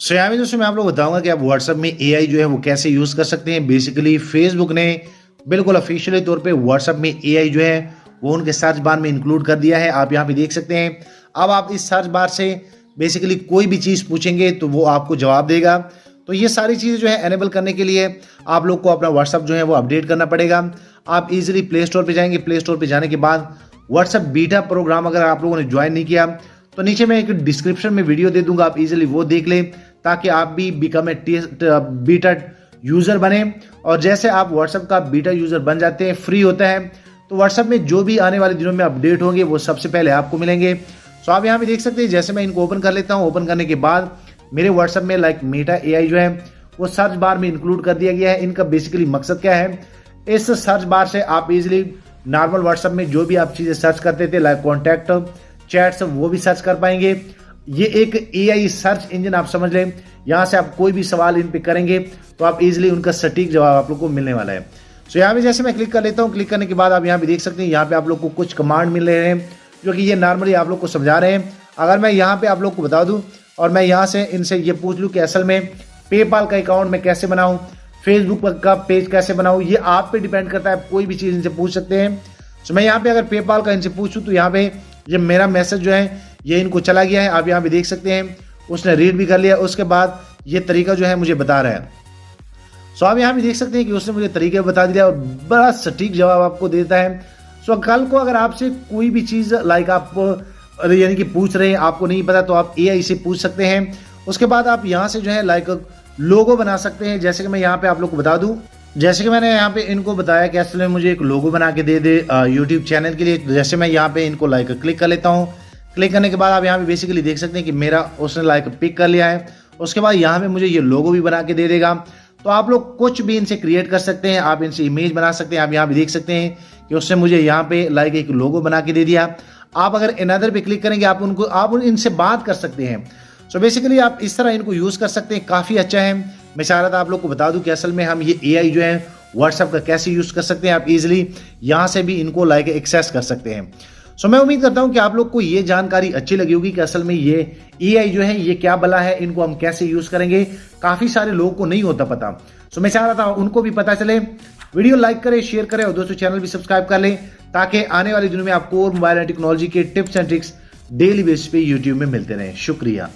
सो यहाँ पे दोस्तों मैं आप लोग बताऊंगा कि आप व्हाट्सएप में एआई जो है वो कैसे यूज़ कर सकते हैं। बेसिकली फेसबुक ने बिल्कुल ऑफिशियली तौर पे व्हाट्सएप में एआई जो है वो उनके सर्च बार में इंक्लूड कर दिया है। आप यहाँ पे देख सकते हैं। अब आप इस सर्च बार से बेसिकली कोई भी चीज़ पूछेंगे तो वो आपको जवाब देगा। तो ये सारी चीज़ें जो है एनेबल करने के लिए आप लोग को अपना व्हाट्सएप जो है वो अपडेट करना पड़ेगा। आप इजीली प्ले स्टोर पर जाएंगे। प्ले स्टोर पर जाने के बाद व्हाट्सएप बीटा प्रोग्राम अगर आप लोगों ने ज्वाइन नहीं किया तो नीचे मैं एक डिस्क्रिप्शन में वीडियो दे दूंगा, आप इजीली वो देख लें ताकि आप भी बिकम ए बीटा यूज़र बने। और जैसे आप व्हाट्सएप का बीटा यूज़र बन जाते हैं, फ्री होता है, तो व्हाट्सएप में जो भी आने वाले दिनों में अपडेट होंगे वो सबसे पहले आपको मिलेंगे। सो आप यहाँ पे देख सकते हैं। जैसे मैं इनको ओपन कर लेता हूँ, ओपन करने के बाद मेरे व्हाट्सएप में लाइक मेटा एआई जो है वो सर्च बार में इंक्लूड कर दिया गया है। इनका बेसिकली मकसद क्या है, इस सर्च बार से आप इजिली नॉर्मल व्हाट्सएप में जो भी आप चीज़ें सर्च करते थे लाइक कॉन्टैक्ट, चैट्स, वो भी सर्च कर पाएंगे। ये एक एआई सर्च इंजन आप समझ लें। यहाँ से आप कोई भी सवाल इन पे करेंगे तो आप इजीली उनका सटीक जवाब आप लोग को मिलने वाला है। सो यहाँ पे जैसे मैं क्लिक कर लेता हूँ, क्लिक करने के बाद आप यहाँ पे देख सकते हैं, यहाँ पे आप लोग को कुछ कमांड मिल रहे हैं जो कि ये नॉर्मली आप लोग को समझा रहे हैं। अगर मैं यहाँ पे आप लोग को बता दूँ और मैं यहाँ से इनसे ये पूछ लूँ कि असल में पेपाल का अकाउंट मैं कैसे बनाऊँ, फेसबुक का पेज कैसे बनाऊँ, ये आप पे डिपेंड करता है। कोई भी चीज़ इनसे पूछ सकते हैं। सो मैं यहाँ पे अगर पेपाल का इनसे पूछूँ तो यहाँ पे ये मेरा मैसेज जो है ये इनको चला गया है। आप यहाँ पे देख सकते हैं, उसने रीड भी कर लिया। उसके बाद ये तरीका जो है मुझे बता रहा है। सो आप यहाँ पे देख सकते हैं कि उसने मुझे तरीके बता दिया और बड़ा सटीक जवाब आपको देता है। सो कल को अगर आपसे कोई भी चीज़ लाइक आप यानी कि पूछ रहे हैं, आपको नहीं पता, तो आप एआई से पूछ सकते हैं। उसके बाद आप यहाँ से जो है लाइक लोगो बना सकते हैं। जैसे कि मैं यहाँ पे आप लोग को बता दूँ, जैसे कि मैंने यहाँ पे इनको बताया कि असल में मुझे एक लोगो बना के दे दे यूट्यूब चैनल के लिए। जैसे मैं यहाँ पे इनको लाइक क्लिक कर लेता हूँ। क्लिक करने के बाद आप यहाँ पे बेसिकली देख सकते हैं कि मेरा उसने लाइक पिक कर लिया है। उसके बाद यहाँ पे मुझे ये लोगो भी बना के दे देगा। तो आप लोग कुछ भी इनसे क्रिएट कर सकते हैं, आप इनसे इमेज बना सकते हैं। आप यहाँ पे देख सकते हैं कि उसने मुझे यहाँ पे लाइक एक लोगो बना के दे दिया। आप अगर अनदर पे क्लिक करेंगे आप इनसे बात कर सकते हैं। सो बेसिकली आप इस तरह इनको यूज़ कर सकते हैं, काफ़ी अच्छा है। मैं चाह रहा था आप लोग को बता दूं कि असल में हम ये एआई जो है व्हाट्सएप का कैसे यूज़ कर सकते हैं। आप इजीली यहाँ से भी इनको लाइक एक्सेस कर सकते हैं। सो मैं उम्मीद करता हूं कि आप लोग को ये जानकारी अच्छी लगी होगी कि असल में ये एआई जो है ये क्या बला है, इनको हम कैसे यूज़ करेंगे। काफ़ी सारे लोगों को नहीं होता पता। सो मैं चाह रहा था उनको भी पता चले। वीडियो लाइक करें, शेयर करें और दोस्तों चैनल भी सब्सक्राइब कर लें ताकि आने वाले दिनों में आपको और मोबाइल एंड टेक्नोलॉजी के tips and tricks daily basis पे यूट्यूब में मिलते रहें। शुक्रिया।